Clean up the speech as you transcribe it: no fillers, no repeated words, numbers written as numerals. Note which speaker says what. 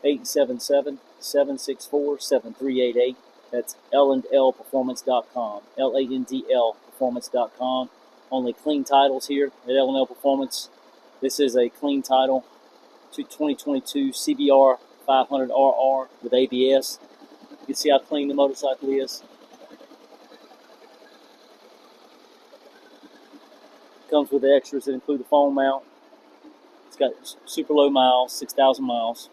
Speaker 1: 877-764-7388. That's landlperformance.com. LANDL performance.com. Only clean titles here at L&L Performance. This is a clean title to 2022 CBR500RR with ABS. You can see how clean the motorcycle is. Comes with the extras that include the phone mount. It's got super low miles, 6,000 miles.